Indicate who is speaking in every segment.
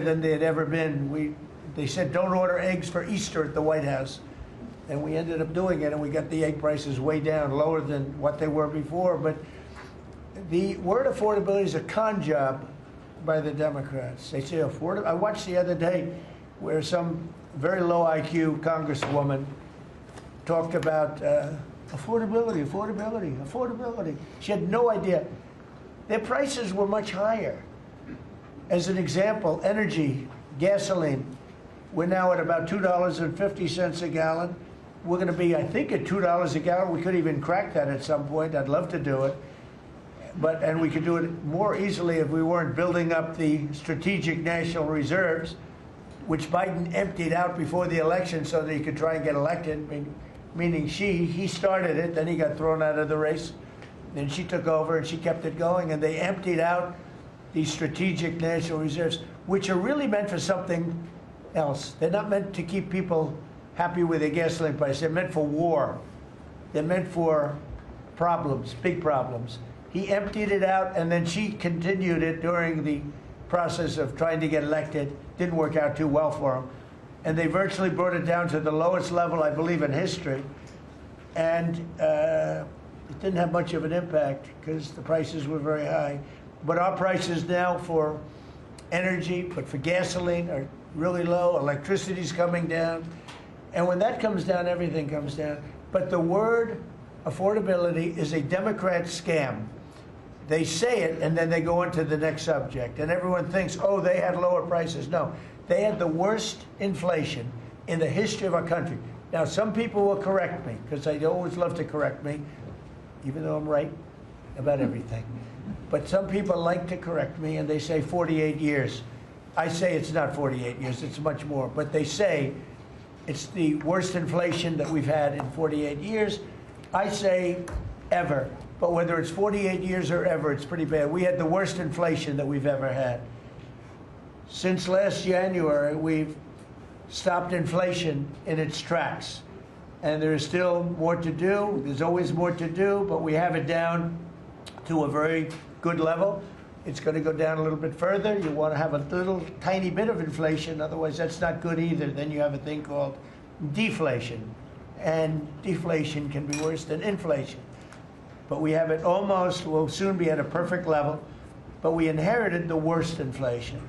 Speaker 1: than they had ever been. They said don't order eggs for Easter at the White House, and we ended up doing it, and we got the egg prices way down, lower than what they were before. But the word affordability is a con job by the Democrats. They say affordable. I watched the other day where some very low IQ congresswoman talked about affordability, affordability, affordability. She had no idea. Their prices were much higher. As an example, energy, gasoline, we're now at about $2.50 a gallon. We're going to be, I think, at $2 a gallon. We could even crack that at some point. I'd love to do it. And we could do it more easily if we weren't building up the strategic national reserves, which Biden emptied out before the election so that he could try and get elected, meaning he started it, then he got thrown out of the race. Then she took over and she kept it going, and they emptied out these strategic national reserves, which are really meant for something else. They're not meant to keep people happy with their gasoline price. They're meant for war. They're meant for problems, big problems. He emptied it out, and then she continued it during the process of trying to get elected. Didn't work out too well for him. And they virtually brought it down to the lowest level, I believe, in history. And it didn't have much of an impact because the prices were very high. But our prices now for energy, but for gasoline, are really low. Electricity's coming down. And when that comes down, everything comes down. But the word affordability is a Democrat scam. They say it, and then they go into the next subject. And everyone thinks, oh, they had lower prices. No, they had the worst inflation in the history of our country. Now, some people will correct me, because I always love to correct me, even though I'm right about everything. But some people like to correct me, and they say 48 years. I say it's not 48 years, it's much more. But they say it's the worst inflation that we've had in 48 years. I say ever. But whether it's 48 years or ever, it's pretty bad. We had the worst inflation that we've ever had. Since last January, we've stopped inflation in its tracks. And there is still more to do. There's always more to do, but we have it down to a very good level. It's going to go down a little bit further. You want to have a little tiny bit of inflation. Otherwise, that's not good either. Then you have a thing called deflation. And deflation can be worse than inflation. But we have it almost, we'll soon be at a perfect level, but we inherited the worst inflation.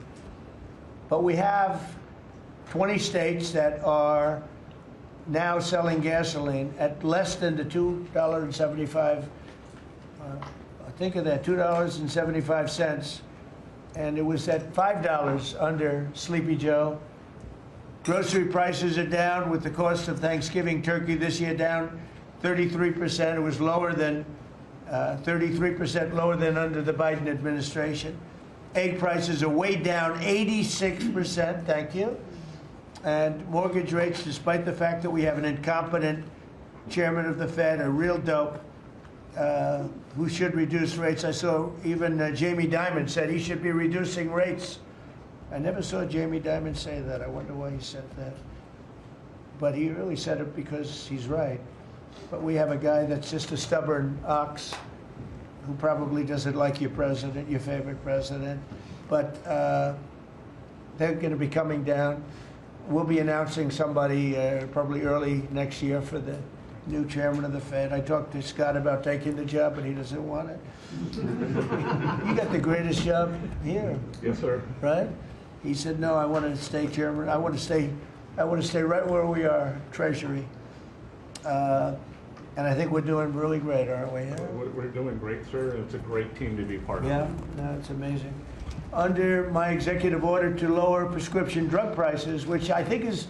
Speaker 1: But we have 20 states that are now selling gasoline at less than the $2.75, think of that, $2.75, and it was at $5 under Sleepy Joe. Grocery prices are down with the cost of Thanksgiving turkey this year down 33%. It was lower than 33% lower than under the Biden administration. Egg prices are way down 86%, thank you. And mortgage rates, despite the fact that we have an incompetent chairman of the Fed, a real dope, who should reduce rates. I saw even Jamie Dimon said he should be reducing rates. I never saw Jamie Dimon say that. I wonder why he said that. But he really said it because he's right. But we have a guy that's just a stubborn ox who probably doesn't like your president, your favorite president. But they're going to be coming down. We'll be announcing somebody probably early next year for the new chairman of the Fed. I talked to Scott about taking the job, but he doesn't want it. You got the greatest job here.
Speaker 2: Yes, sir.
Speaker 1: Right? He said, no, I want to stay chairman. I want to stay right where we are, Treasury. And I think we're doing really great, aren't we?
Speaker 2: We're doing great, sir. It's a great team to be part of.
Speaker 1: Yeah, no, it's amazing. Under my executive order to lower prescription drug prices, which I think is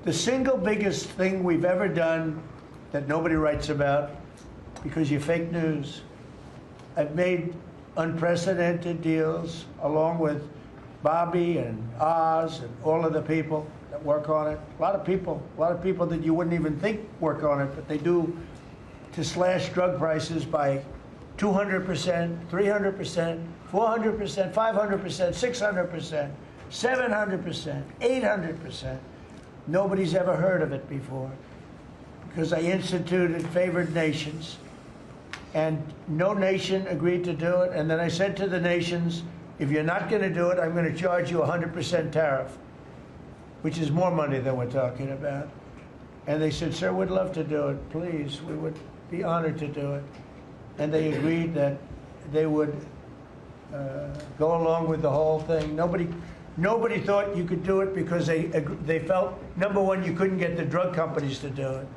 Speaker 1: the single biggest thing we've ever done that nobody writes about because you're fake news. I've made unprecedented deals along with Bobby and Oz and all of the people that work on it. A lot of people that you wouldn't even think work on it, but they do, to slash drug prices by 200%, 300%, 400%, 500%, 600%, 700%, 800%. Nobody's ever heard of it before because I instituted favored nations and no nation agreed to do it. And then I said to the nations, If you're not going to do it, I'm going to charge you a 100% tariff, which is more money than we're talking about. And they said, sir, we'd love to do it. Please, we would be honored to do it. And they agreed that they would go along with the whole thing. Nobody thought you could do it because they felt, number one, you couldn't get the drug companies to do it.